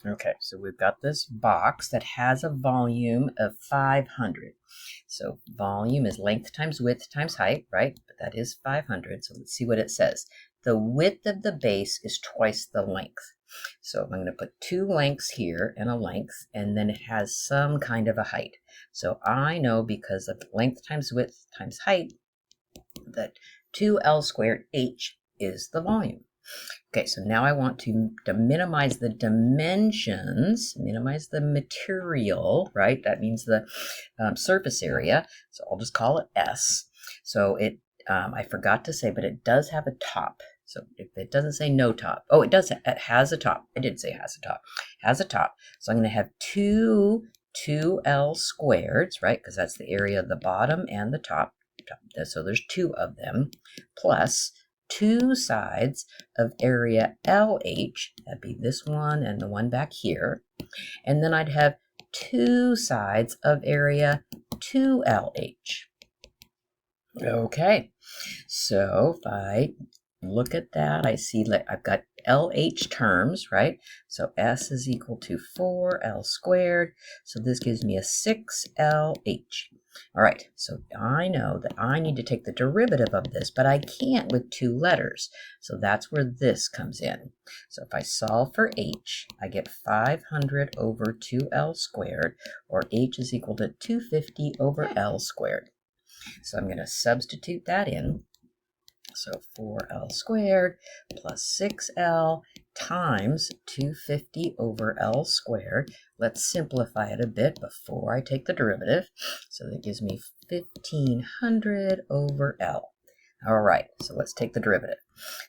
Okay, so we've got this box that has a volume of 500. So volume is length times width times height, right? But that is 500. So let's see what it says. The width of the base is twice the length. So I'm going to put two lengths here and a length, and then it has some kind of a height. So I know because of length times width times height that 2L squared H is the volume. Okay, so now I want to minimize the dimensions, minimize the material, right? That means the surface area. So I'll just call it S. So I forgot to say, but it does have a top. So if it doesn't say no top, oh, it does. It has a top. I did say it has a top. It has a top. So I'm going to have 2L squareds, right? Because that's the area of the bottom and the top. So there's two of them, plus two sides of area LH, that'd be this one and the one back here, and then I'd have two sides of area 2LH. Okay, so if I look at that, I see I've got LH terms, right? So S is equal to 4L squared, so this gives me a 6LH. All right, so I know that I need to take the derivative of this, but I can't with two letters. So that's where this comes in. So if I solve for H, I get 500 over 2L squared, or H is equal to 250 over L squared. So I'm going to substitute that in. So 4L squared plus 6L times 250 over L squared. Let's simplify it a bit before I take the derivative. So that gives me 1500 over L. All right, so let's take the derivative.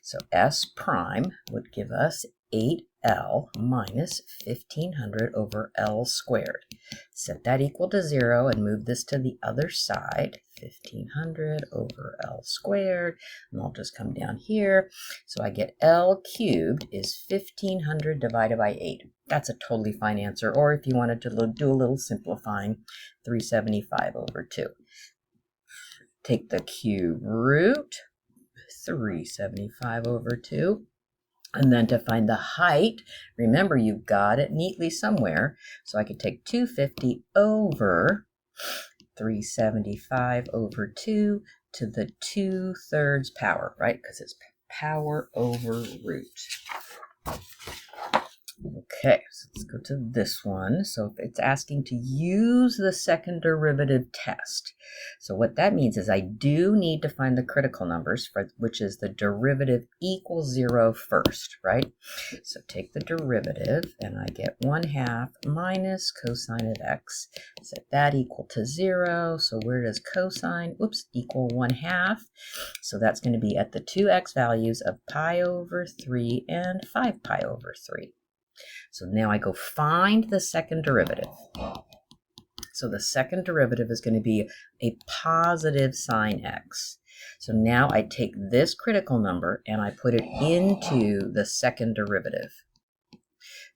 So S prime would give us 8L minus 1500 over L squared. Set that equal to 0 and move this to the other side. 1500 over L squared. And I'll just come down here. So I get L cubed is 1500 divided by 8. That's a totally fine answer. Or if you wanted to do a little simplifying, 375 over 2. Take the cube root, 375 over 2. And then to find the height, remember you've got it neatly somewhere. So I could take 250 over 375 over 2 to the 2/3 power, right? Because it's power over root. Okay, so let's go to this one. So it's asking to use the second derivative test. So what that means is I do need to find the critical numbers, which is the derivative equals 0 first, right? So take the derivative, and I get 1/2 minus cosine of x. Set that equal to 0. So where does cosine, equal 1/2? So that's going to be at the 2x values of pi over 3 and 5 pi over 3. So now I go find the second derivative. So the second derivative is going to be a positive sine x. So now I take this critical number and I put it into the second derivative.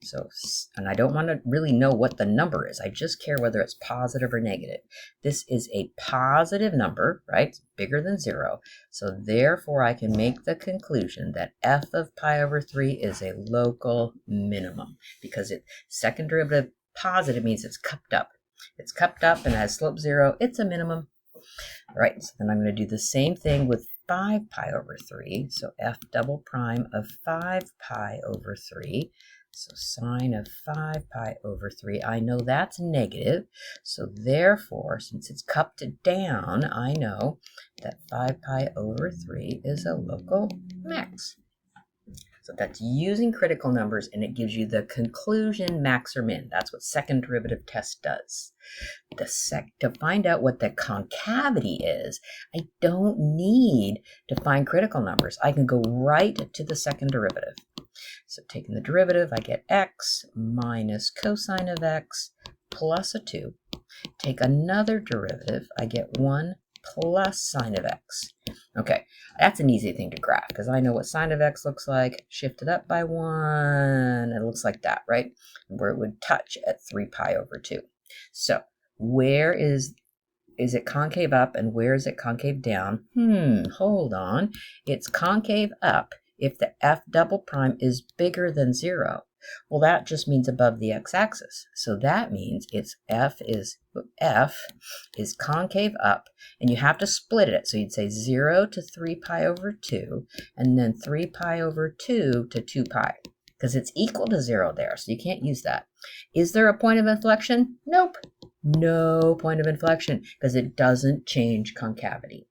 So, and I don't want to really know what the number is. I just care whether it's positive or negative. This is a positive number, right? It's bigger than 0. So therefore, I can make the conclusion that f of pi over 3 is a local minimum because second derivative positive means it's cupped up. It's cupped up and has slope 0. It's a minimum. All right, so then I'm going to do the same thing with 5 pi over 3. So f double prime of 5 pi over 3. So sine of 5 pi over 3, I know that's negative. So therefore, since it's cupped down, I know that 5 pi over 3 is a local max. So that's using critical numbers, and it gives you the conclusion max or min. That's what second derivative test does. To find out what the concavity is, I don't need to find critical numbers. I can go right to the second derivative. So taking the derivative, I get x minus cosine of x plus a 2. Take another derivative, I get 1 plus sine of x. Okay, that's an easy thing to graph because I know what sine of x looks like. Shift it up by 1, it looks like that, right? Where it would touch at 3 pi over 2. So where is it concave up and where is it concave down? Hold on. It's concave up if the f double prime is bigger than 0. Well, that just means above the x-axis. So that means f is concave up, and you have to split it. So you'd say 0 to 3 pi over 2, and then 3 pi over 2 to 2 pi, because it's equal to 0 there, so you can't use that. Is there a point of inflection? Nope. No point of inflection, because it doesn't change concavity.